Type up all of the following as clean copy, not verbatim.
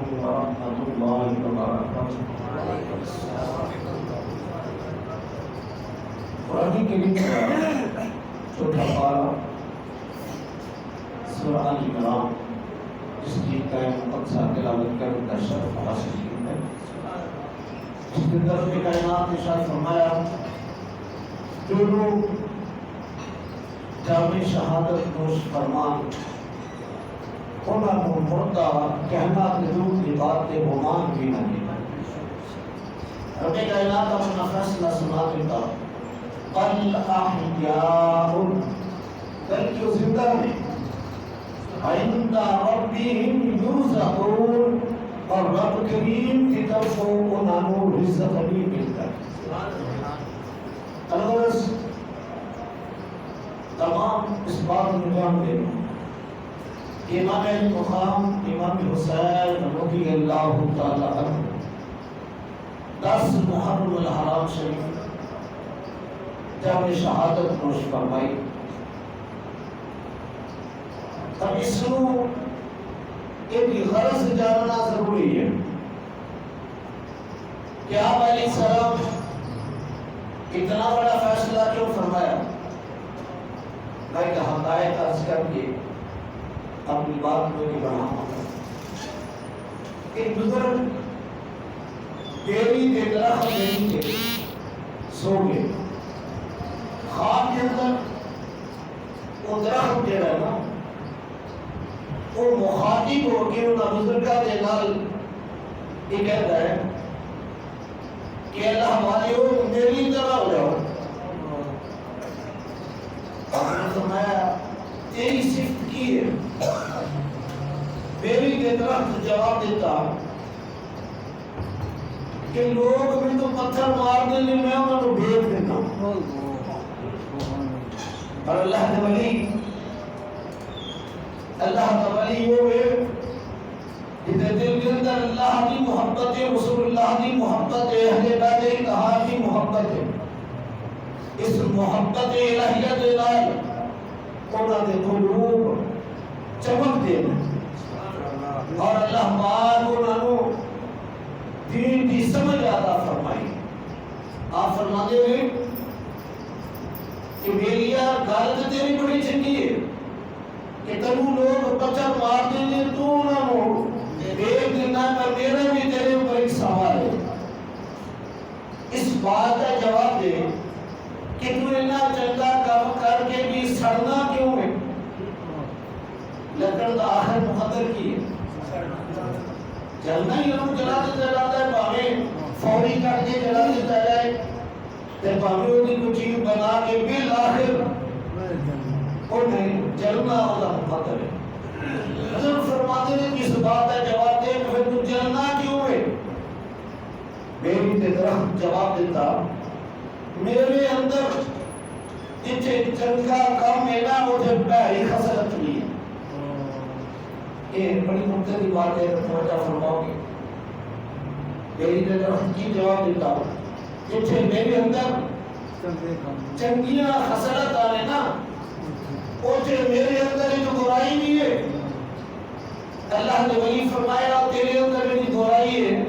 علیکم ورحمۃ اللہ وبرکاتہ۔ قرآن کریم کا چوتھا پارہ سورہ آل عمران، جس کی قیام تلاوت کرنے کا شرف حاصل کیا ہے۔ اس کے اندر رب کائنات نے ارشاد فرمایا، جو لوگ جامع شہادت نوش فرمان انہوں نے مردہ کہنا دلوں کی بات کے گمان بھی نہ دینا۔ رب کائنات اپنا فیصلہ سنا دیتا، بل احیاء، بلکہ وہ زندہ ہیں، عند ربهم یرزقون، اور رب کریم کی طرف انہوں نے رزق بھی ملتا ہے۔ الغرض تمام اس بات میں جان دینا، امام مقام امام حسین رضی اللہ تعالی عنہ 10 محرم الحرام شریف جامع شہادت نوش فرمائی۔ اب اس کو ایک غرض جاننا ضروری ہے کہ آپ علیہ السلام اتنا بڑا فیصلہ کیوں فرمایا۔ میں کہ حقائق عرض کر کے اپنی بات کو بڑھاؤں۔ ایک بزرگ بیری کے درخت کے نیچے سو گئے، خواب کے اندر وہ درخت دے رہا نا، وہ مخاطب ہو کے ان بزرگاں کے نال یہ کہتا ہے کہ اللہ والیو میری طرح ہو جاؤ۔ آپ نے فرمایا تیری صفت کی ہے۔ بیری کے درخت جواب دیتا کہ لوگ بھی تو پتھر مار دیں، میں انہوں کو بھیج دیتا ہوں۔ اور اللہ کے ولی، اللہ کا ولی وہ ہے جنہیں دل کے اندر اللہ کی محبت ہے، رسول اللہ کی محبت ہے، اہل بیت اطہار کی محبت ہے۔ اس محبت الہیہ کے لائے انہوں نے قلوب چمک دے اور اللہ پاک انہوں نے دین کی سمجھ عطا فرمائی۔ آپ فرماتے ہیں کہ میریا گل تو تیری بڑی چنگی ہے کہ تنو لوگ پتھر مار دیں گے، تو انہوں دیکھ دینا، پر میرا بھی تیرے اوپر ایک سوال ہے۔ اس بات کا جواب دے کہ تو اتنا چنگا کام کر کے بھی سڑنا کیوں ہے؟ لکڑ دا آخر مقدر کی ہے، جلنا ہی انہوں جلاتے جلاتا ہے، پاہمیں فوری کر کے جلاتے جائے، تے پاہمیں انہیں کچھ چیز بنا کے بالآخر انہیں جلنا ہوتا مقدر ہے۔ حضرت فرماتے ہیں کہ اس بات کا جواب دے کہ پھر تو جلنا کیوں ہے؟ بیری تے درخت جواب دیتا، میرے اندر جتنے چنگا کام ہے نا مجھے پہلی خسرت لی ہے۔ یہ بڑی مقتدی بات ہے، توجہ فرماؤ گے۔ میری درخت کی جواب دیتا ہوں، جتنے میرے اندر چنگیاں خسرت آنے نا، اوچے میرے اندر ہی تو برائی بھی ہے۔ اللہ نے ولی فرمایا تیرے اندر میری برائی ہے،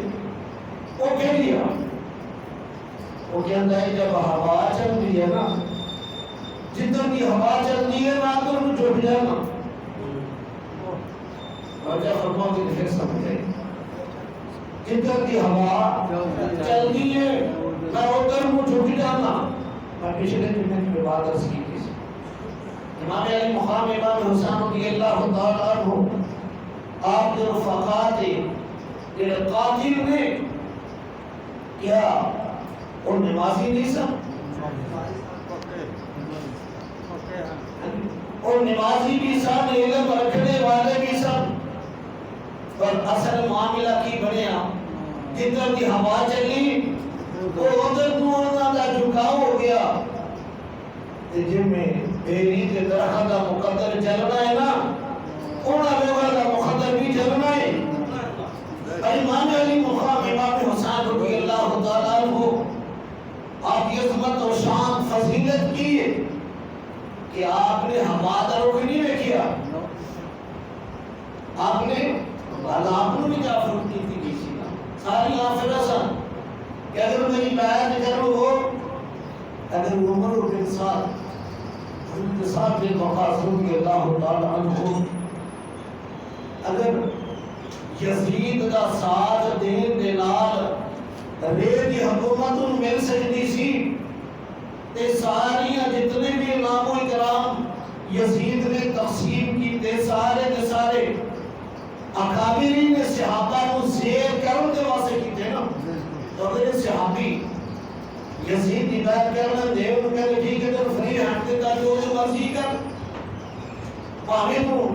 وہ کہہ دیا، وہ کہتا ہے جب ہوا چل رہی ہے نا، جتنا کی ہوا چلتی ہے نا تو انہوں جھٹ جانا۔ اور جب فرماؤ کہ پھر سمجھ جائے جتنا کی ہوا چلتی ہے میں ادھر کو جھٹ جانا۔ میں پچھلے جمعے کی بات عرض کی تھی، امام علی مقام امام حسین رضی اللہ تعالیٰ عنہ آپ کے رفقا تھے، کہ قاتل نے کیا اور نمازی نہیں سب، اور نمازی بھی سب، علم رکھنے والے بھی سب، پر اصل معاملہ کی بنیا جدھر کی ہوا چلی وہ ادھر تو انہوں کا جھکاؤ ہو گیا۔ جن میں بیری کے درخت کا مقدر جلنا ہے نا، انہوں لوگوں کا مقدر بھی جلنا ہے۔ امام علی مقام امام حسین رضی اللہ تعالیٰ عنہ آپ کی عظمت و شان فضیلت کی ہے کہ آپ نے ہوا کا رخ نہیں کیا، آپ نے بھی کیا فرق ساری آفرہ سن کہ اگر میری بیعت کرو ہو اگر عمر بن سعد حضرت بن وقاص رضی اللہ تعالی عنہ اگر یزید دا ساتھ دین دے نال ریت کی حکومت مل سکتی سی تے ساری جتنے بھی امام و اکرام یزید نے تقسیم کی تے سارے اکابرین صحابہ کو زیر کرن دے واسطے کیتے نا تو اگر صحابی یزید کی بات کرنا دے ان کہتے ٹھیک ہے تو فری ہینڈ دیتا جو مرضی کر پاہمیں تو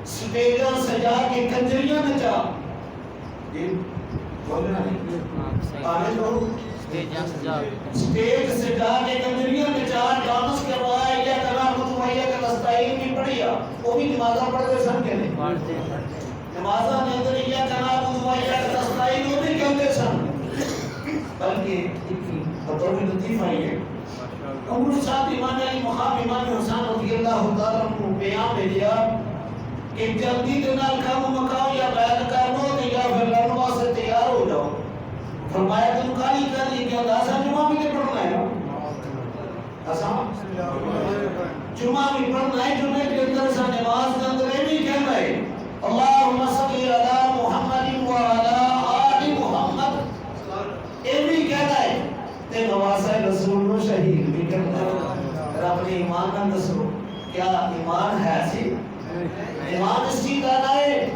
سٹیجہ سجا کے کنجریاں نچا بولنا نہیں پاہمیں تو سٹیج سجا کے کنجریاں نچا ڈانس کروایا یا کنا مطمئیہ کا نستعین بھی پڑھیا وہ بھی نمازہ پڑھتے سن کے لئے نمازہ نظریہ کنا مطمئیہ کا نستعین وہ بھی کہتے سن بلکہ بطور لطیف آئی ہے عمر صاحب امام علی مقام امام حسین رضی اللہ تعالیٰ عنہ بیان بھیجیا کہ جلدی کے نال کام مکاؤ یا بیعت کرنو یا پھر لڑن واسطے تیار ہو جاؤ فرمایا تم کالی کر لی کہ آسان جمعہ بھی نہیں پڑھنا ہے آسان جمعہ بھی پڑھنا ہے جمعہ کے اندر سا نماز کے اندر بھی کہنا ہے اللہم صلی علی محمد وعلا آل محمد یہ بھی کہنا ہے تے نواسہ رسول نو شہید بھی کرنا ہے رب نے ایمان کا دسو کیا ایمان ہے سی ایمان اس چیز آنا ہے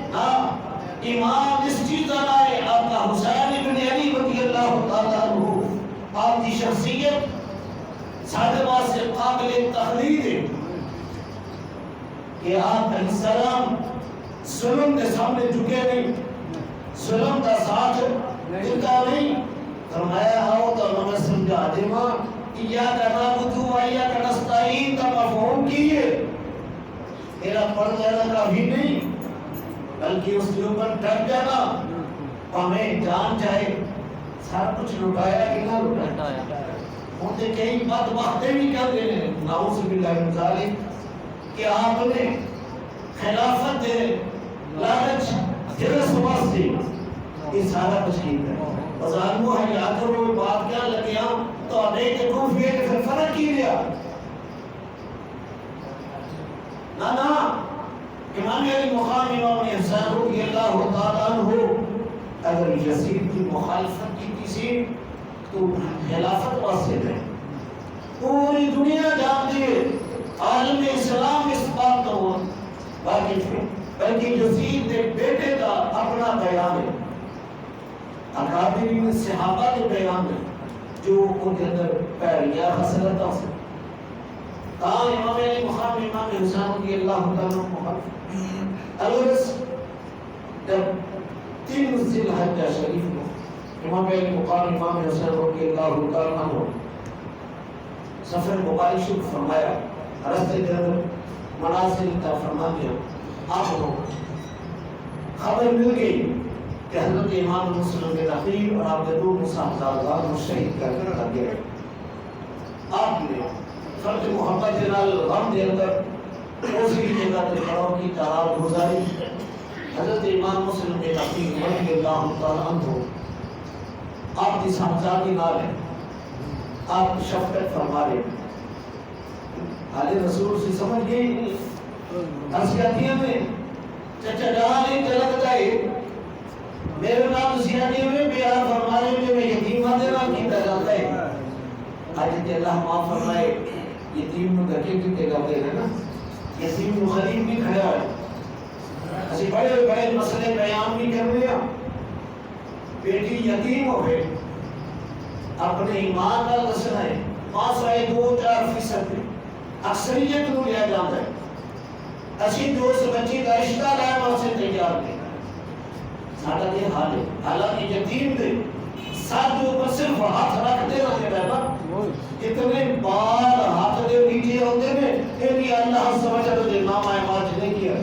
ایمان اس چیز آنا ہے آپ کا حسین ابن علی رضی اللہ تعالیٰ عنہ آپ کی شخصیت ساڑھے واسے قابل تقلید ہے کہ آپ علیہ السلام ظلم کے سامنے جھکے نہیں ظلم کا ساتھ جھکا نہیں فرمایا آؤ تو ہمیں سمجھا دے ماں یا کرنا بدو یا کرنا ستائین کا مفہوم کیے تیرا پڑھ جانا کافی نہیں بلکہ اس کے اوپر ڈر جانا ہمیں جان جائے سارا کچھ لٹایا کہ نہ لٹایا ان سے کئی بات وقتے بھی کر دینے نعوذ باللہ من ذالک کہ آپ نے خلافت دے لالچ جرس واسطے یہ سارا کچھ کی ہے ظالموں ہے یاد کرو بات کیا لگیا تو آنے کے کوفیے کے پھر فرق کی لیا نا امام علی مقام امام حسین رضی اللہ تعالیٰ عنہ اگر یزید کی مخالفت کی کسی تو خلافت واسطے ہے پوری دنیا جان دیے عالم اسلام اس بات کا ہوا واقف ہے بلکہ یزید کے بیٹے کا اپنا بیان ہے اکابرین صحابہ کے بیان ہے جو ان کے اندر پیریا خسرتوں سے کہاں امام علی مقام امام حسین رضی اللہ تعالیٰ مخالف الورس جب 3 ذی الحجہ شریف میں امام علی مقام امام حسین رضی اللہ تعالیٰ عنہ سفر مبارک شروع فرمایا رستے کے اندر منازل کا فرما دیا آپ کو خبر مل گئی کہ حضرت امام مسلم کے نقیب اور آپ کے 2 صاحبزادگان کو شہید کر دیا آپ نے فرد محمد جلال غم دے اندر اسی جگہ پر کھڑوں کی تعداد گزاری حضرت امام مسلم کے نقیب رضی اللہ تعالیٰ عنہ آپ کی صاحبزادی نال ہے آپ شفقت فرما رہے حال رسول سے سمجھ گئی حسیاتیاں میں چچا جان ایک جلد جائے میرے نام زیادی میں بیان فرمانے میں یتیمہ دینا کیتا جاتا ہے آج اللہ معاف فرمائے یتیم نو گھٹے کیتے جاتے ہیں نا یتیم نو غریب بھی کھڑا ہے اسی بڑے بڑے مسئلے بیان بھی کر رہے ہیں بیٹی یتیم ہوئے اپنے ایمان کا دسنا ہے 5.2-4% میں اکثریت نو لیا جاتا ہے اسی دوست بچی کا رشتہ لائے سے تیار نہیں ساڑھا دے حال ہے حالانکہ یتیم دے ساتھ جو اوپر صرف ہاتھ رکھ دے رہے رہنا اتنے بار ہاتھ دے نیچے ہوتے ہیں کہ یہ اللہ سمجھا تو دے نام آئے ماج نہیں کیا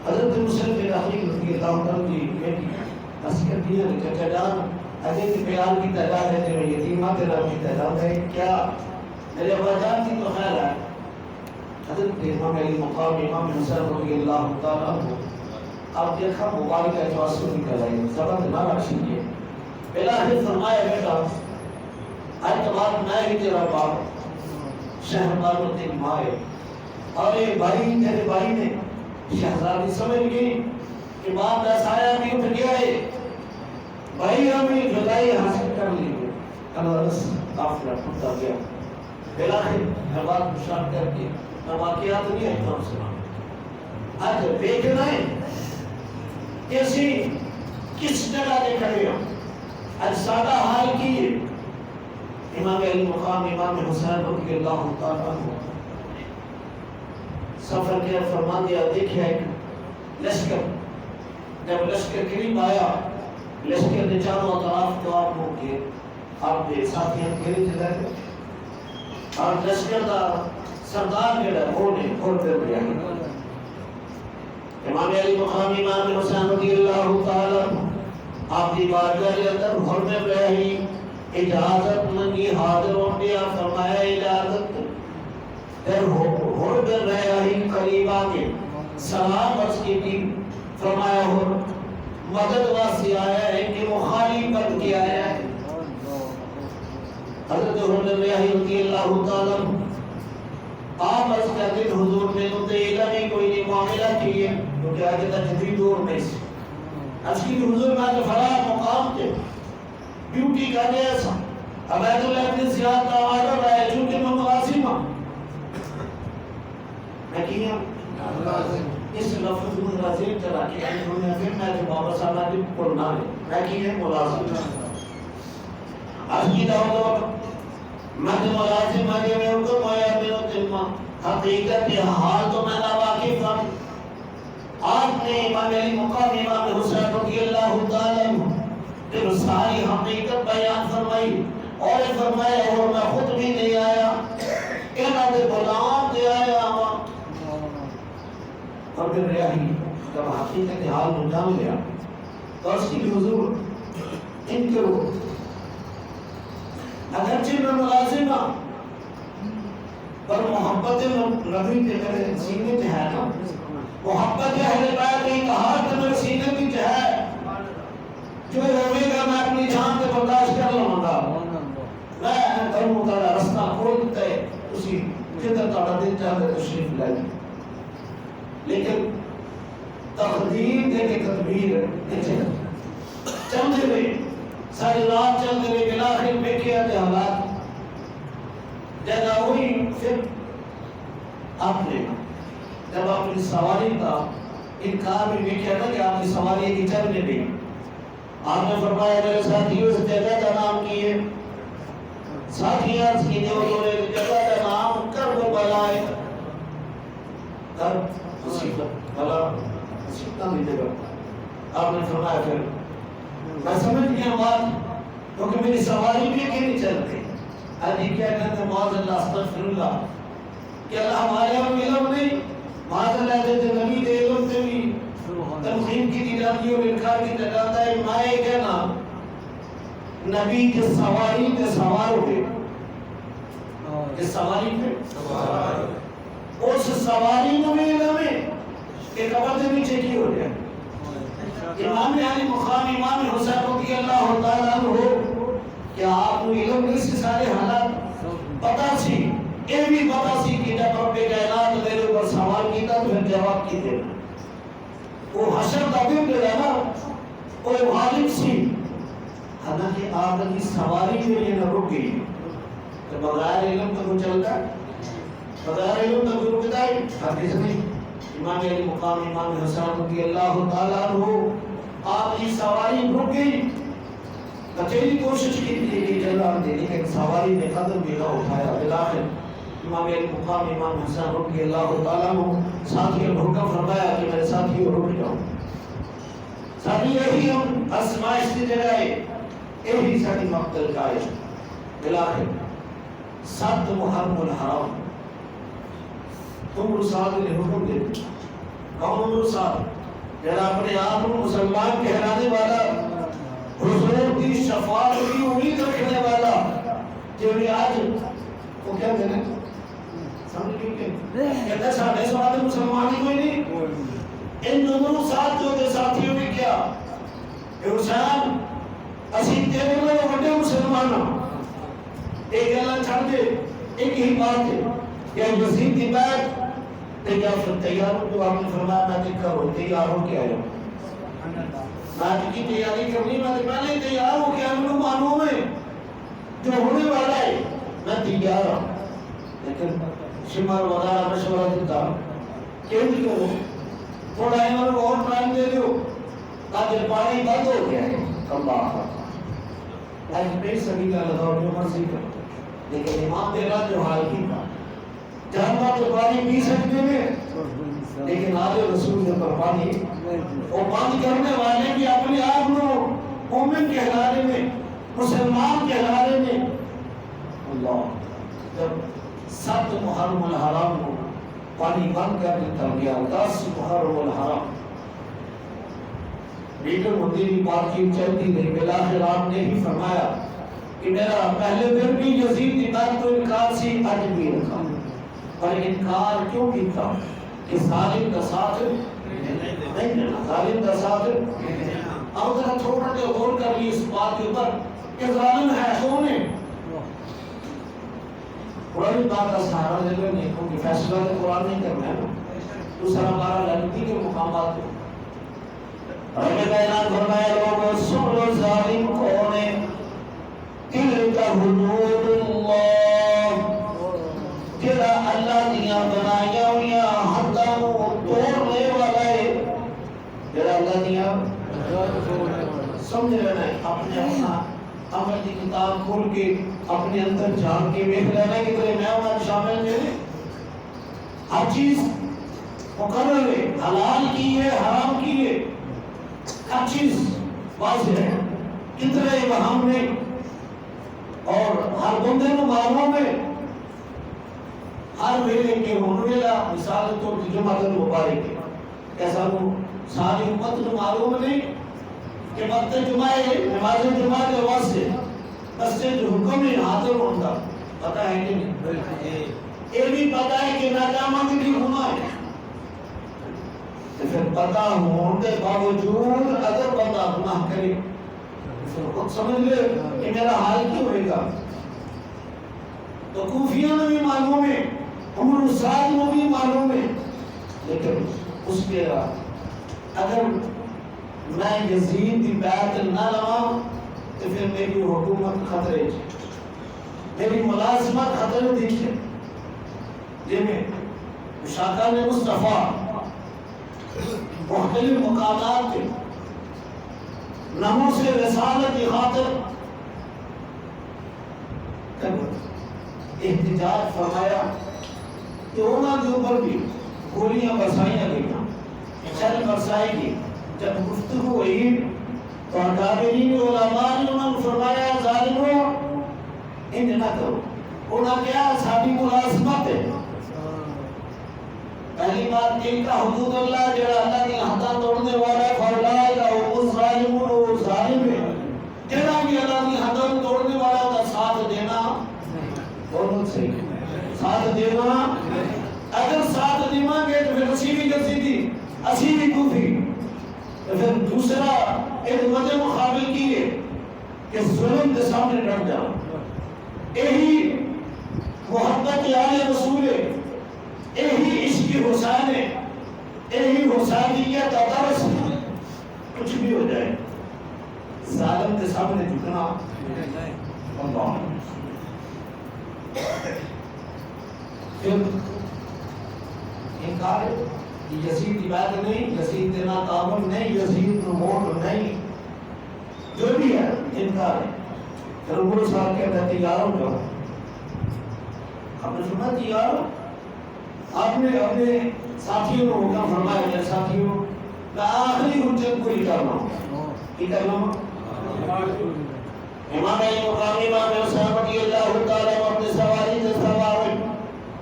حضرت مسلم کے تحقیق رضی اللہ عنہ کی بیٹی نصیحت دیا کہ چچا جان اجے کی پیار کی تعداد ہے جو یتیمہ کے نام کی تعداد ہے کیا میرے ابا جان کی تو خیال ہے حضرت امام علی مقام امام حسین رضی اللہ تعالیٰ عنہ اب دیکھا مبارک ہے جو اصل نکل آئی زبان نہ رکھیے بلاخر فرمایا بیٹا اعتبار میں ہی تیرا باپ شہربار الدین مائے اور یہ بھائی تیرے بھائی نے شہزادی سمجھ گئی کہ باپ کا سایہ بھی اٹھ گیا ہے بھائی ہمیں جدائی حاصل کر لی ہے اللہ رس قافلہ ٹوٹا گیا بلاخر ہر بات مشاہد کر کے میں واقعات نہیں احتمام سنا آج دیکھنا ہے کیسی کس جگہ دے کھڑے ہوں آج سادہ حال کی امام علی مقام امام حسین رضی اللہ تعالیٰ عنہ سفر کیا فرما دیا دیکھیں ایک لشکر جب لشکر قریب آیا لشکر نے چاروں طرف تو آپ ہوں کے آپ دے ساتھیاں گھری چلائے اور لشکر دا سردار جڑا ہونے کھول کر گیا امام علی مقام امام حسین رضی اللہ تعالیٰ آپ دی بارگاہ کے اندر گھر میں رہی اجازت منگی حاضر ہونے فرمایا اجازت پھر ہو کر رہا ہی قریب آگے سلام عرض کی تھی فرمایا ہو مدد واسی آیا ہے کہ وہ خالی بن کے آیا ہے حضرت رضی اللہ تعالیٰ آپ عرض کرتے ہیں حضور میں تو تیلہ نہیں کوئی نہیں معاملہ کیے کیونکہ آگے تک جدری دور میں سے عرض کی حضور میں آج فلاح مقام تھے ڈیوٹی کا جیسا عبید اللہ ابن زیاد کا آرڈر رہا ہے چونکہ میں ملازم ہوں میں کیا اس لفظ ملازم چلا کے انہوں نے پھر میں جو بابا صاحب آجی پڑھنا ہے میں کیا ملازم عرض کی دعوت میں ملازم آگے میں حکم آیا میں تلمہ حقیقت حال تو میں نہ واقف ہوں آپ نے امام علی مقام امام حسین رضی اللہ تعالیٰ پھر ساری حقیقت بیان فرمائی اور فرمایا اور میں خود بھی نہیں آیا انہاں دے غلام دے آیا اور پھر رہی جب حقیقت حال میں جان لیا تو اس کی حضور ان کے رو اگرچہ میں ملازم ہوں پر محبت نبی کے میرے سینے پہ ہے نا محبت اہل بیت کی کہا کہ میرے سینے بھی ہے جو ہوئے گا میں اپنی جان سے برداشت کر لوں گا میں کروں گا رستہ کھولتے اسی جدر تارا دل چاہتے تشریف لائے لیکن تقدیر دے کے تدبیر چلتے ہوئے ساری رات چلتے ہوئے بلاخر میں کیا تھے حالات جگہ ہوئی پھر آپ نے جب اپنی سواری کا انکار بھی کیا تھا کہ آپ کی سواری کی چل نہیں گئی آپ نے فرمایا میرے ساتھیوں اس جگہ کا نام کیے ساتھی عرض کی جو جگہ کا نام کربلا ہے مصیبت بلا مصیبت بھی جگہ آپ نے فرمایا پھر میں سمجھ گیا بات کیونکہ میری سواری بھی کہ نہیں چلتی آجی کیا کہتے ہیں معاذ اللہ استغفر اللہ کہ اللہ ہمارے ہم علم نہیں معاذ اللہ جیسے نبی دے علم سے بھی تمخیم کی دی جاتی اور انکار کی جاتا ہے مائے کہنا نبی کے سواری کے سوار ہوئے کہ سواری پہ اس سواری میں علم ہے کہ قبر سے نیچے کی ہو جائے امام علی مقام امام حسین رضی اللہ تعالیٰ عنہ کہ آپ کو علم نہیں سے سارے حالات پتا سی یہ بھی پتا سی کہ جب رب کائنات میرے اوپر سوال کیتا تو پھر جواب کی دینا وہ حشر دبیم دے رہا وہ غالب سی حالانکہ آپ کی سواری میں یہ نہ رک گئی تو بغیر علم تو چلتا ہے بغیر علم تو رکتا ہے حدیث نہیں امام علی مقام امام حسین رضی اللہ تعالیٰ عنہ آپ کی سواری رک گئی بچیلی کوشش کی تھی کہ جلال دے لیکن سواری نے قدم بھی نہ اٹھایا بلاخر امام علی مقام امام حسین رضی اللہ تعالیٰ عنہ ساتھیوں کو حکم فرمایا کہ میرے ساتھیوں رک جاؤ ساتھی یہی ہم ازمائش کی جگہ ہے یہی ساتھی مقتل کا ہے بلاخر سات محرم الحرام تم رسال نے حکم دے کون رسال جڑا اپنے آپ کو مسلمان کہلانے والا حضور کی شفاعت کی امید رکھنے والا جو آج وہ کیا کہتے ہیں سمجھ گئے کہتا ہے ساڑھے سواد مسلمان ہی کوئی نہیں. ان دونوں ساتھ جو دے ساتھیوں نے کیا کہ حسین اسی تیرے لئے وڈے مسلمان ایک اللہ چھڑ دے ایک ہی بات ہے یا یزید کی بیعت تے یا پھر تیار ہو. جو آپ نے فرمایا میں دیکھا ہو تیار ہو کے آیا میں کی تیاری کرنی میں پہلے تیار ہو کے آیا معلوم ہے جو ہونے والا ہے میں تیار ہوں. لیکن شمار وغیرہ مشورہ دیتا کیوں نہیں کرو تھوڑا ایمان اور ٹائم دے دو تاکہ پانی بند ہو گیا ہے. اللہ آج پہ سبھی کا لگاؤ جو مرضی کر لیکن امام تیرا جو حال کی تھا جانبا تو پانی پی سکتے ہیں لیکن آل رسول نے پر پانی وہ بند کرنے والے بھی اپنے آپ کو مومن کہلانے میں مسلمان کہلانے میں. اللہ جب 7 محرم الحرام کو پانی بند کر دیتا گیا 10 محرم الحرام لیکن مدیری بات کی چلتی نہیں. بلاخر آپ نے ہی فرمایا کہ میرا پہلے دن بھی یزید کی بات تو انکار سی آج بھی رکھا پر انکار کیوں کی تھا کہ ظالم کا ساتھ نہیں دینا ظالم کا ساتھ. اب ذرا تھوڑا دے غور کر لی اس بات کے اوپر کہ ظالم ہے کون ہے. قرآن بات کا سہارا لے لو نیکوں کی فیصلہ تو قرآن نہیں کرنا ہے. دوسرا ہمارا لڑکی کے مقامات ہے. رب بیان فرمایا لوگوں سن لو ظالم کون ہے. تلک حدود اللہ جڑا اللہ دیاں بنایا ہویا حداں توڑنے والا ہے. جڑا اللہ دیاں سمجھ لینا ہے اپنے اپنا عمل کی کتاب کھول کے اپنے اندر جان کے دیکھ لینا کہ تیرے میں شامل میرے ہر چیز مقرر ہے. حلال کی ہے حرام کی ہے ہر چیز واضح ہے کتنے وہم میں اور ہر بندے نو معلوم ہے. ہر ویلے کے ہونے والا مثال تو جمعہ مبارک ہے ایسا وہ ساری امت کو معلوم نہیں کہ وقت جمعہ ہے نماز جمعہ کے واسطے بس سے جو حکم ہے حاضر ہوتا پتہ ہے کہ نہیں. یہ بھی پتہ ہے کہ ناکامہ بھی ہونا ہے. پھر پتہ ہونے کے باوجود اگر بندہ گناہ کرے پھر خود سمجھ لے کہ میرا حال کیوں ہوئے گا. تو کوفیوں میں بھی معلوم ہے عمر الساد میں بھی معلوم ہے لیکن اس کے اگر میں یزید کی بیعت نہ لواں تو پھر میری حکومت خطرے میری ملازمت خطرے دیکھے جن میں مشاکل مصطفیٰ مختلف مقامات کے نموں سے رسالت کی خاطر احتجاج فرمایا کہ انہوں کے اوپر بھی گولیاں برسائیاں گئیاں چل برسائی گئی. جب گفتگو ہوئی تو اکابرین علماء نے انہوں نے فرمایا ظالموں انج نہ کرو. انہوں نے کیا ساری ملازمت ہے. پہلی بات دل کا حدود اللہ جڑا اللہ کی حداں توڑنے والا ہے فاولائک هم الظالمون وہ ظالم ہے. جڑا بھی اللہ کی حداں توڑنے والا ہے کا ساتھ دینا بہت صحیح ساتھ دینا. اگر ساتھ دیواں گے تو پھر اسی بھی یزیدی اسی بھی کوفی. پھر دوسرا ایک وجہ مقابل کی ہے کہ ظلم کے سامنے ڈٹ جاؤ. یہی محبت آل رسول ہے یہی عشق حسین ہے یہی حسینیت درس کچھ بھی ہو جائے ظالم کے سامنے جھکنا اللہ. پھر انکار یزید کی بات نہیں یزید دینا تعاون نہیں یزید ووٹ نہیں جو بھی ہے انکار ہے. پھر عمر صاحب کہتے ہیں تیار ہو جاؤ. آپ نے سنا تیار آپ نے اپنے ساتھیوں کو حکم فرمایا میرے ساتھیوں میں آخری حجت کو ہی کرنا ہوں کی کرنا ہوں. امام علی مقامی امام حسین رضی اللہ تعالیٰ اپنے سواری سے سوار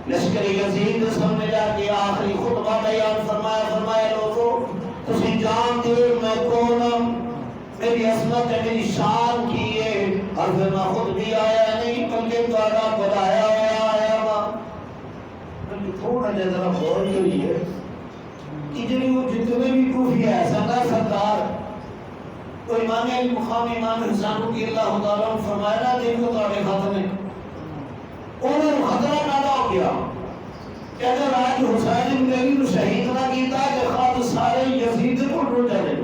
لشکر یزید سامنے جا کے آخری خطبہ بیان فرمایا لوگوں تسی جانتے میں کونم میری عظمت ہے میری شان کی ہے اور پھر میں خود بھی آیا نہیں بلکہ دوارا بلایا ہوا آیا ہوا. تھوڑا جذرا غور کریے کہ جنہیں وہ جتنے بھی کوفی ہے سردار تو امام علی مقام امام حسین رضی اللہ تعالیٰ عنہ فرمایا دیکھو تاڑے خط میں انہوں نے خطرہ پیدا ہو گیا کہ اگر آج حسین بن علی نے شہید نہ کیتا کہ خط سارے یزید کو ڈر جائے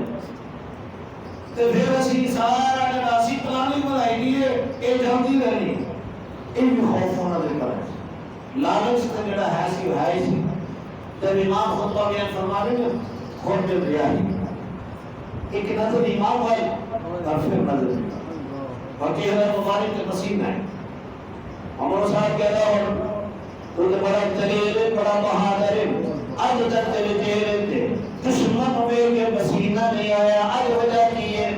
تو پھر اسی سارا ناسی پلانی بنائی دیئے اے جاندی رہنی ان بھی خوف ہونا دے کر لالچ کا جڑا ہے سی ہے سی جب امام خطبہ بیان فرما رہے ہیں خود میں ریاہی ایک نظر امام والی اور پھر نظر باقی حضرت مبارک کے نصیب ہے عمر صاحب کہتا اور تو بڑا دلیل بڑا بہادر اب تک تیرے چہرے تھے دشمن ہوئے کہ پسینہ نہیں آیا آج وجہ کی ہے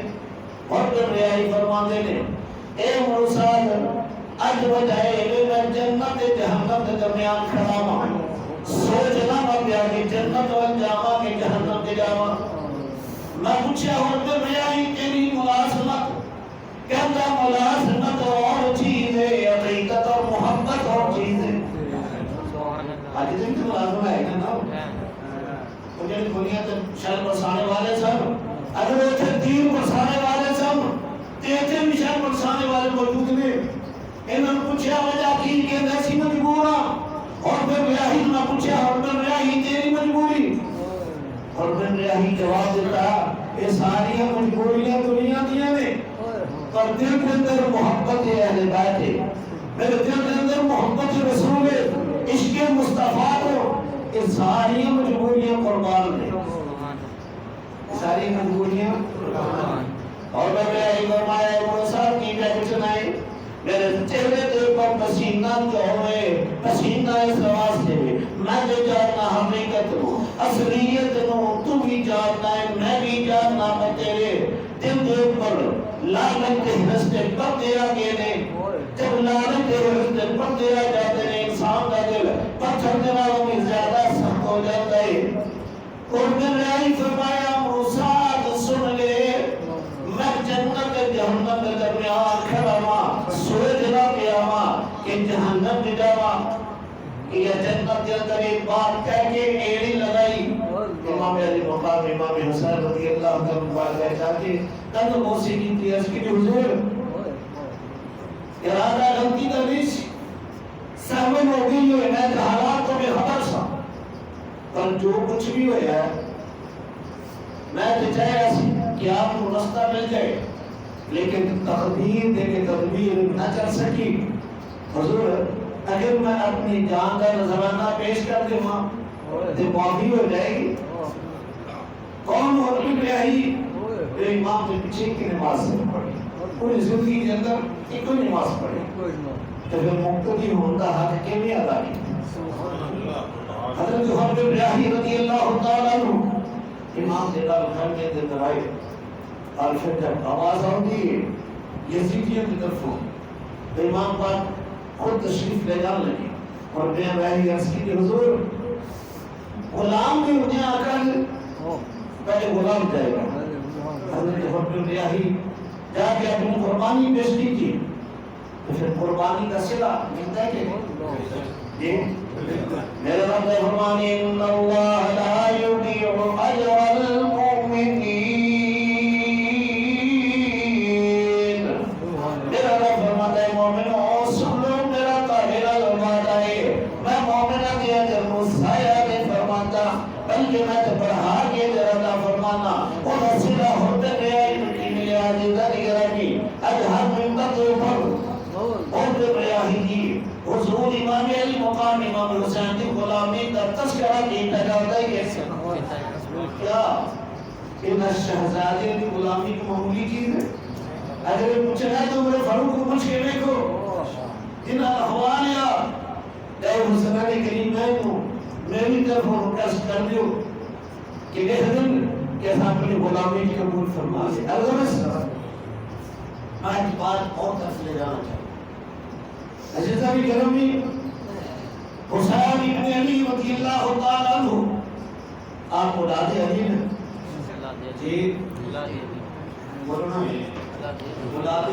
اور پھر ریاہی فرماندے نے اے عمر صاحب آج وجہ ہے میں جنت جہنم کے درمیان کھڑا ہوں سوچنا میں پیا کہ جنت وال جاما کہ جہنم کے جاما میں پوچھا اور پھر ریاہی تیری ملازمت کہتا ملازمت اور چیز ہے حقیقت اور محبت اور چیز ہے آج دن تو ملازمہ ہے نا وہ جنہیں دنیا تے شر برسانے والے سب اگر وہ تھے دین برسانے والے سب تیتے بھی شر برسانے والے موجود نے انہوں نے پوچھا وجہ کی کہ ایسی مجبورا اور پھر ریاہی نے پوچھا اور پھر ریاہی تیری مجبوری اور پھر ریاہی جواب دیتا یہ ساری مجبوریاں دنیا دیا نے پر دل کے اندر محبت اہل بیت ہے میرے دل کے اندر محبت رسول ہے عشق مصطفیٰ کو یہ ساری مجبوریاں قربان دے ساری مجبوریاں اور میں فرمایا وہ صاحب کی کہتے سنائے میرے چہرے دل پر پسینہ جو ہوئے پسینہ اس واسطے میں جو جاننا حقیقت ہوں اصلیت ہوں تو بھی جاننا ہے میں بھی جاننا میں تیرے دل کے اوپر لعنت کے رستے پر دیا گئے نے جب لعنت کے رستے پر دیا جاتے ہیں انسان کا دل پتھر دلوں میں زیادہ سخت ہو جاتا ہے اور میں نے فرمایا موسیٰ سن لے میں جنت جہنم کے درمیان کھڑا ہوا سوچنا پیا ہوا کہ جہنم میں جاوا یہ جنت کے اندر ایک بات کہہ کے ایڑی لگائی امام علی مقام امام حسین رضی اللہ تعالیٰ کہتا کہ تب موسیقی کی اس کی حضور ارادہ غلطی دریس سہمن ہو گئی ہے میں حالاتوں میں خبر سا پر جو کچھ بھی ہویا ہے میں تو چاہے ایسی کہ آپ کو رستہ مل جائے لیکن تقدیر دے کے تدبیر نہ چل سکی حضور اگر میں اپنی جان کا نظرانہ پیش کر دے ماں تو معافی ہو جائے گی کون ہو رہی ریاہی امام کے پیچھے کی نماز سے پڑھی پوری زندگی کے اندر ایک کوئی نماز پڑھی تو پھر مقتدی ہوندہ حق کے بھی ادا کی حضرت حضرت ریاہی رضی اللہ تعالیٰ عنہ امام جلال خان کے اندر آئے اور پھر جب آواز آتی ہے یزیدیوں کی طرف ہو تو امام پاک خود تشریف لے جان لگے اور میں وحی عرض کی کہ حضور غلام بھی مجھے آ کر پہلے غلام جائے گا حضرت حضرت ریاہی جا کے اپنی قربانی پیش کی تھی تو پھر قربانی کا صلہ ملتا ہے کہ میرے رب نے فرمایا ان اللہ لا یضیع اجر المؤمنین میرا رب فرماتا ہے مومنوں سن لو میرا طاہرہ فرماتا ہے میں مومنہ کے اجر کو ضائع نہیں فرماتا بلکہ میں تو بڑھا کے ذرا فرمانا اور صلہ ہوتے گیا ان کی ملے عزیزہ نگرانی اجہر من تطور اور پھر ریاہی کی حضور امام علی مقام امام حسین کی غلامی کا تذکرہ کیتا جاتا ہے کیسے کیا ان شہزادے کی غلامی کی معمولی چیز ہے اگر یہ پوچھنا ہے تو میرے فاروق کو پوچھ کے دیکھو جن اخوان یا اے حسین کریم میں بھی طرف رکست کر دیو کہ یہ دن کیسا اپنی غلامی کی قبول فرما لے اگر میں ایک بات اور طرف لے جانا چاہتا عزیزہ بھی گرمی حسین ابن علی رضی اللہ تعالیٰ عنہ آپ اولاد علی ہیں جی بولنا ہے اولاد